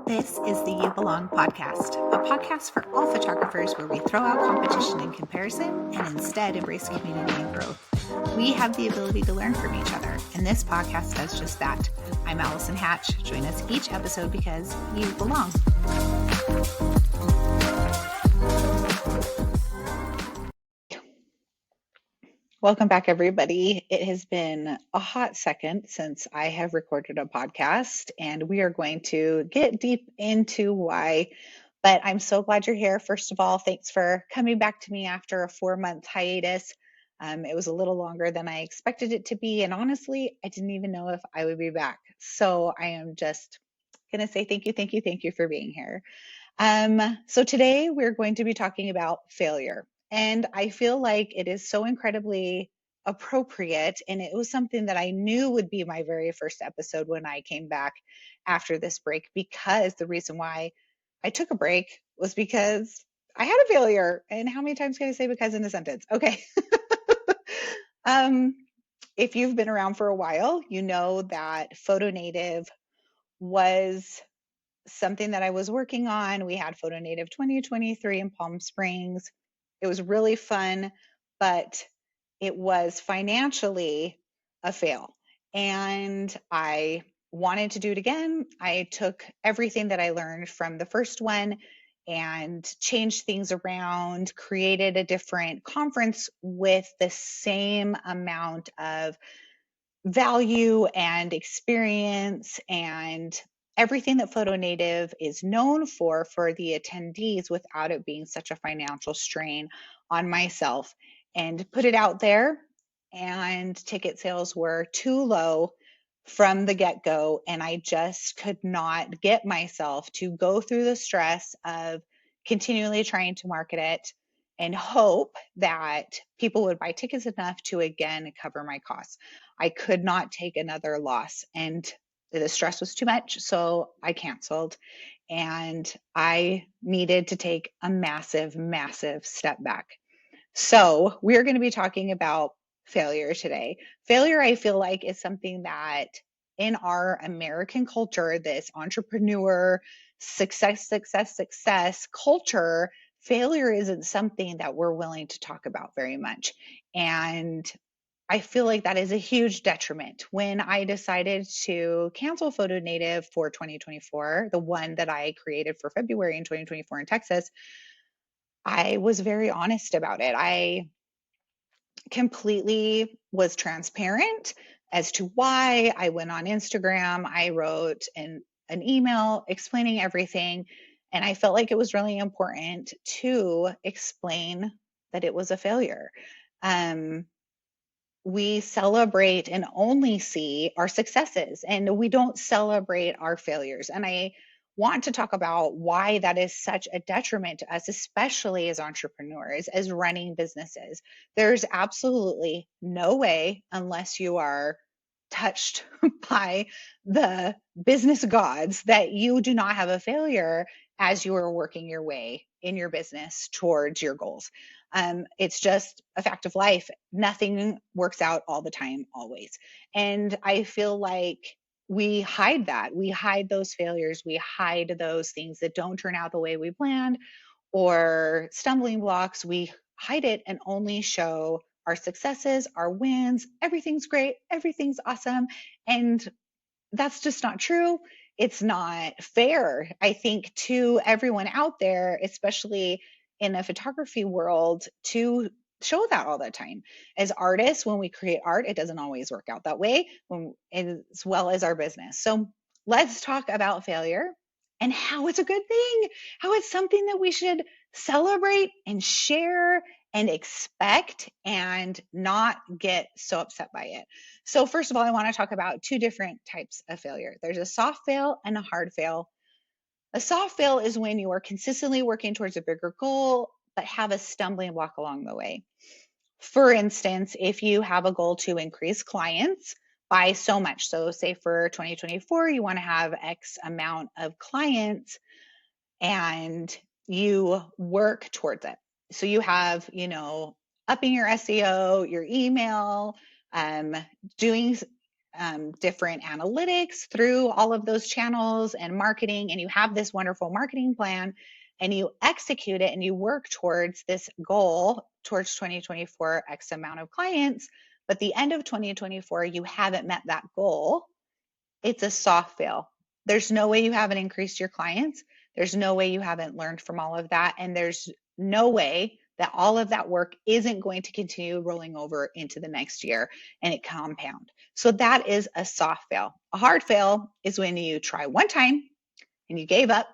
This is the You Belong podcast, a podcast for all photographers where we throw out competition and comparison and instead embrace community and growth. We have the ability to learn from each other, and this podcast does just that. I'm Alison Hatch. Join us each episode because you belong. Welcome back, everybody. It has been a hot second since I have recorded a podcast, and we are going to get deep into why. But I'm so glad you're here. First of all, thanks for coming back to me after a 4-month hiatus. It was a little longer than I expected it to be, and honestly, I didn't even know if I would be back. So I am just going to say thank you for being here. So today we're going to be talking about failure. And I feel like it is so incredibly appropriate. And it was something that I knew would be my very first episode when I came back after this break, because the reason why I took a break was because I had a failure. And how many times can I say because in a sentence? Okay. If you've been around for a while, you know that Photo Native was something that I was working on. We had Photo Native 2023 in Palm Springs. It was really fun, but it was financially a fail. And I wanted to do it again. I took everything that I learned from the first one and changed things around, created a different conference with the same amount of value and experience and everything that Photo Native is known for the attendees without it being such a financial strain on myself, and put it out there. And ticket sales were too low from the get-go, and I just could not get myself to go through the stress of continually trying to market it and hope that people would buy tickets enough to again cover my costs. I could not take another loss, and the stress was too much, so I canceled. And I needed to take a massive step back. So we're going to be talking about failure today. Failure, I feel like, is something that in our American culture, this entrepreneur success culture, failure isn't something that we're willing to talk about very much. And I feel like that is a huge detriment. When I decided to cancel Photo Native for 2024, the one that I created for February in 2024 in Texas, I was very honest about it. I completely was transparent as to why. I went on Instagram. I wrote an email explaining everything. And I felt like it was really important to explain that it was a failure. We celebrate and only see our successes, and we don't celebrate our failures. And I want to talk about why that is such a detriment to us, especially as entrepreneurs, as running businesses. There's absolutely no way, unless you are touched by the business gods, that you do not have a failure as you are working your way in your business towards your goals. It's just a fact of life. Nothing works out all the time, always. And I feel like we hide that. We hide those failures. We hide those things that don't turn out the way we planned or stumbling blocks. We hide it and only show our successes, our wins. Everything's great. Everything's awesome. And that's just not true. It's not fair, I think, to everyone out there, especially in the photography world, to show that all the time. As artists, when we create art, it doesn't always work out that way, as well as our business. So let's talk about failure and how it's a good thing, how it's something that we should celebrate and share and expect and not get so upset by it. So first of all, I want to talk about two different types of failure. There's a soft fail and a hard fail. A soft fail is when you are consistently working towards a bigger goal, but have a stumbling block along the way. For instance, if you have a goal to increase clients by so much, so say for 2024, you want to have X amount of clients and you work towards it. So you have, upping your SEO, your email, doing different analytics through all of those channels and marketing, and you have this wonderful marketing plan and you execute it and you work towards this goal towards 2024 X amount of clients, but the end of 2024 you haven't met that goal, it's a soft fail. There's no way you haven't increased your clients. There's no way you haven't learned from all of that. And there's no way that all of that work isn't going to continue rolling over into the next year and it compound. So that is a soft fail. A hard fail is when you try one time and you gave up.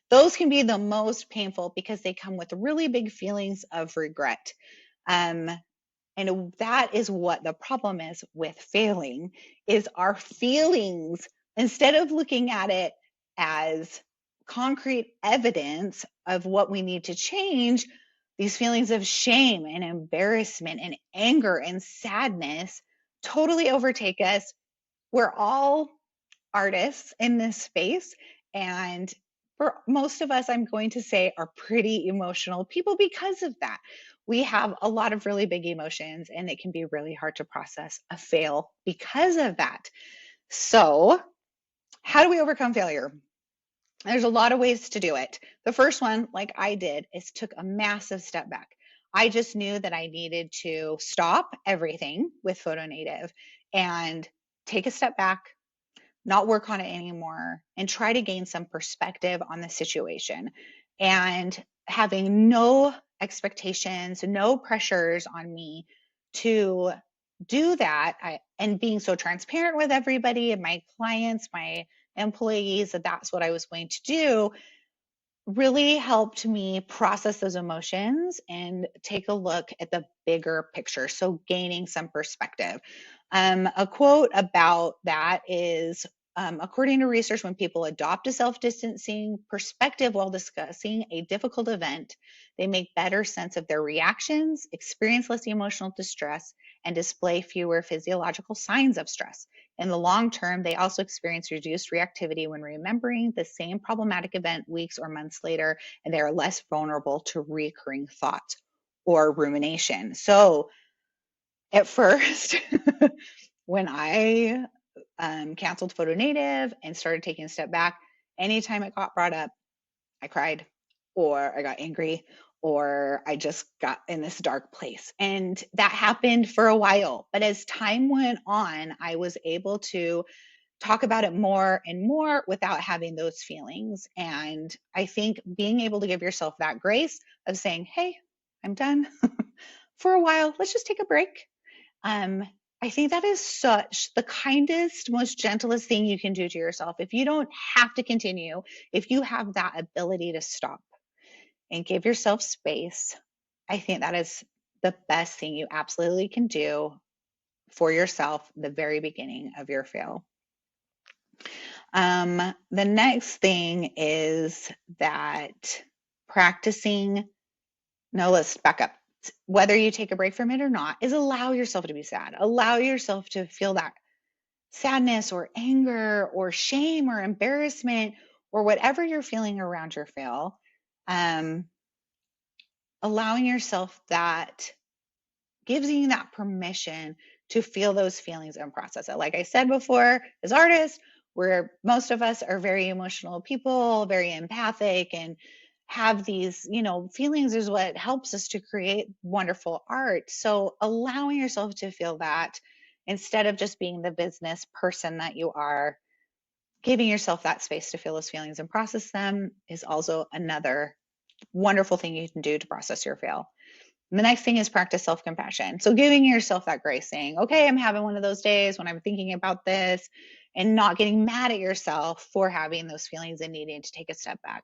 Those can be the most painful because they come with really big feelings of regret. And that is what the problem is with failing, is our feelings. Instead of looking at it as concrete evidence of what we need to change, these feelings of shame and embarrassment and anger and sadness totally overtake us. We're all artists in this space, and for most of us, I'm going to say, are pretty emotional people because of that. We have a lot of really big emotions, and it can be really hard to process a fail because of that. So, how do we overcome failure? There's a lot of ways to do it. The first one, like I did, is took a massive step back. I just knew that I needed to stop everything with PhotoNative and take a step back, not work on it anymore, and try to gain some perspective on the situation. And having no expectations, no pressures on me to do that, and being so transparent with everybody and my clients, my employees, that that's what I was going to do, really helped me process those emotions and take a look at the bigger picture. So gaining some perspective. A quote about that is, according to research, when people adopt a self-distancing perspective while discussing a difficult event, they make better sense of their reactions, experience less emotional distress, and display fewer physiological signs of stress. In the long term, they also experience reduced reactivity when remembering the same problematic event weeks or months later, and they are less vulnerable to recurring thoughts or rumination. So at first, when I canceled PhotoNative and started taking a step back, anytime it got brought up, I cried, or I got angry, or I just got in this dark place. And that happened for a while. But as time went on, I was able to talk about it more and more without having those feelings. And I think being able to give yourself that grace of saying, hey, I'm done for a while, let's just take a break. I think that is such the kindest, most gentlest thing you can do to yourself. If you don't have to continue, if you have that ability to stop and give yourself space, I think that is the best thing you absolutely can do for yourself, the very beginning of your fail. The next thing is that practicing, no, let's back up. Whether you take a break from it or not, is allow yourself to be sad. Allow yourself to feel that sadness or anger or shame or embarrassment or whatever you're feeling around your fail. Allowing yourself that gives you that permission to feel those feelings and process it. Like I said before, as artists, most of us are very emotional people, very empathic, and have these, feelings is what helps us to create wonderful art. So allowing yourself to feel that instead of just being the business person that you are, giving yourself that space to feel those feelings and process them is also another wonderful thing you can do to process your fail. And the next thing is practice self-compassion. So giving yourself that grace, saying, okay, I'm having one of those days when I'm thinking about this, and not getting mad at yourself for having those feelings and needing to take a step back.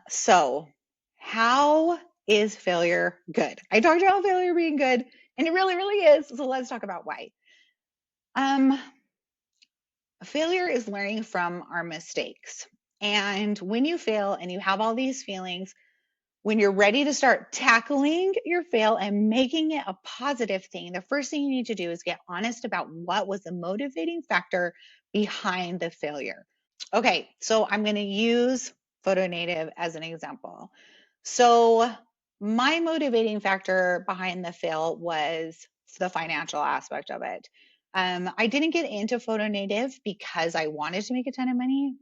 So how is failure good? I talked about failure being good, and it really, really is. So let's talk about why. Failure is learning from our mistakes. And when you fail and you have all these feelings, when you're ready to start tackling your fail and making it a positive thing, the first thing you need to do is get honest about what was the motivating factor behind the failure. Okay, so I'm going to use PhotoNative as an example. So my motivating factor behind the fail was the financial aspect of it. I didn't get into photo native because I wanted to make a ton of money.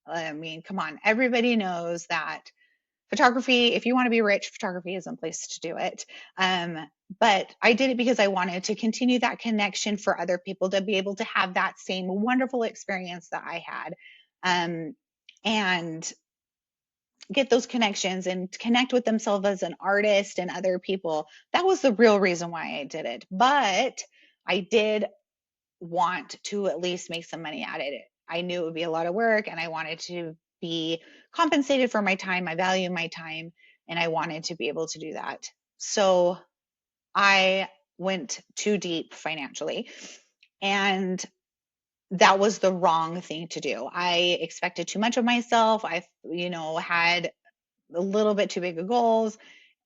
I mean, come on, everybody knows that photography, if you want to be rich, photography is a place to do it. But I did it because I wanted to continue that connection for other people to be able to have that same wonderful experience that I had. And get those connections and connect with themselves as an artist and other people. That was the real reason why I did it. But I did want to at least make some money at it. I knew it would be a lot of work and I wanted to be compensated for my time. I value my time and I wanted to be able to do that. So I went too deep financially, and that was the wrong thing to do. I expected too much of myself. I, had a little bit too big of goals,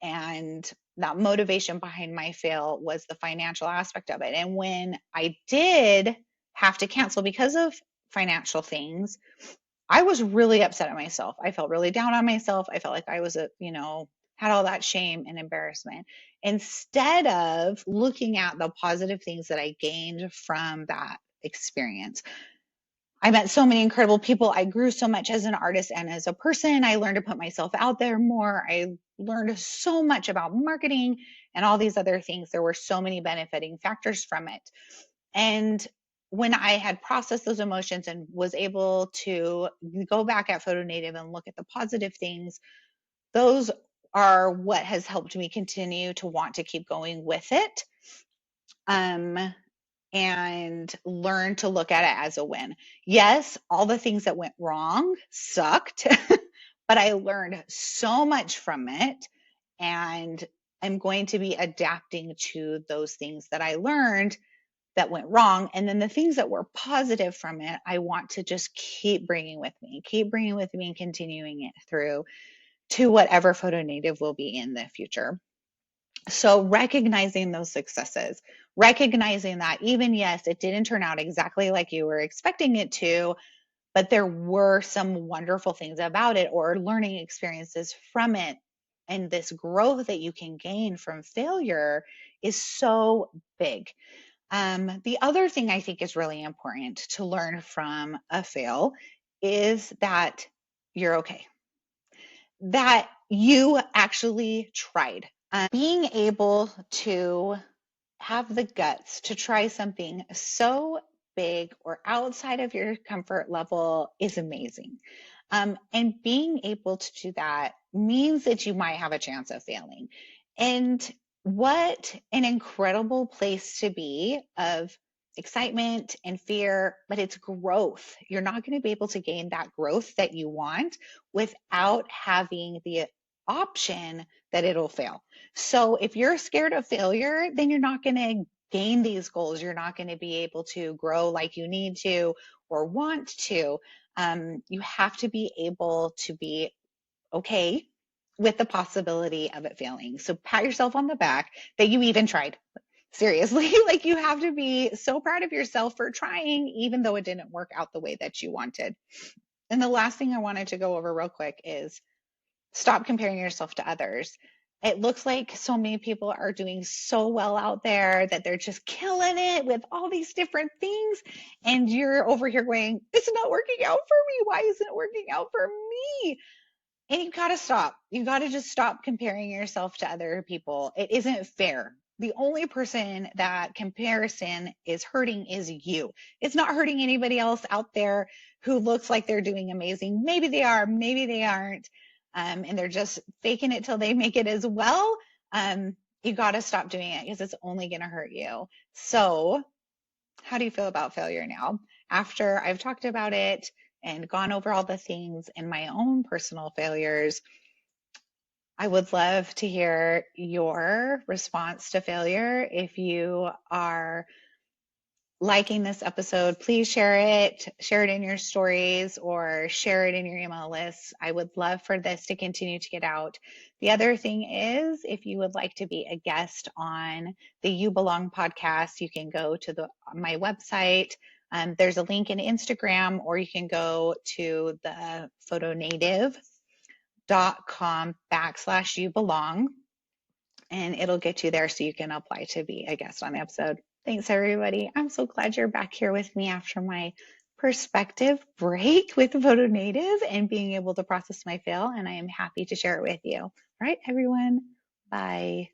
and that motivation behind my fail was the financial aspect of it. And when I did have to cancel because of financial things, I was really upset at myself. I felt really down on myself. I felt like I was had all that shame and embarrassment, instead of looking at the positive things that I gained from that experience. I met so many incredible people. I grew so much as an artist and as a person. I learned to put myself out there more. I learned so much about marketing and all these other things. There were so many benefiting factors from it. And when I had processed those emotions and was able to go back at Photo Native and look at the positive things, those are what has helped me continue to want to keep going with it. And learn to look at it as a win. Yes, all the things that went wrong sucked, but I learned so much from it, and I'm going to be adapting to those things that I learned that went wrong. And then the things that were positive from it, I want to just keep bringing with me and continuing it through to whatever Photo Native will be in the future. So recognizing those successes, recognizing that even, yes, it didn't turn out exactly like you were expecting it to, but there were some wonderful things about it or learning experiences from it. And this growth that you can gain from failure is so big. The other thing I think is really important to learn from a fail is that you're okay, that you actually tried. Being able to have the guts to try something so big or outside of your comfort level is amazing. And being able to do that means that you might have a chance of failing. And what an incredible place to be, of excitement and fear, but it's growth. You're not going to be able to gain that growth that you want without having the option that it'll fail. So if you're scared of failure, then you're not going to gain these goals. You're not going to be able to grow like you need to or want to. You have to be able to be okay with the possibility of it failing. So pat yourself on the back that you even tried. Seriously, like, you have to be so proud of yourself for trying, even though it didn't work out the way that you wanted. And the last thing I wanted to go over real quick is stop comparing yourself to others. It looks like so many people are doing so well out there that they're just killing it with all these different things. And you're over here going, it's not working out for me. Why isn't it working out for me? And you got to stop. You got to just stop comparing yourself to other people. It isn't fair. The only person that comparison is hurting is you. It's not hurting anybody else out there who looks like they're doing amazing. Maybe they are, maybe they aren't. And they're just faking it till they make it as well. You got to stop doing it because it's only going to hurt you. So, how do you feel about failure now? After I've talked about it and gone over all the things and my own personal failures, I would love to hear your response to failure. If you are liking this episode, please share it in your stories or share it in your email list. I would love for this to continue to get out. The other thing is, if you would like to be a guest on the You Belong podcast, you can go to my website. There's a link in Instagram, or you can go to the photonative.com/you belong. and it'll get you there so you can apply to be a guest on the episode. Thanks, everybody. I'm so glad you're back here with me after my perspective break with Photo Native and being able to process my fail, and I am happy to share it with you. All right, everyone. Bye.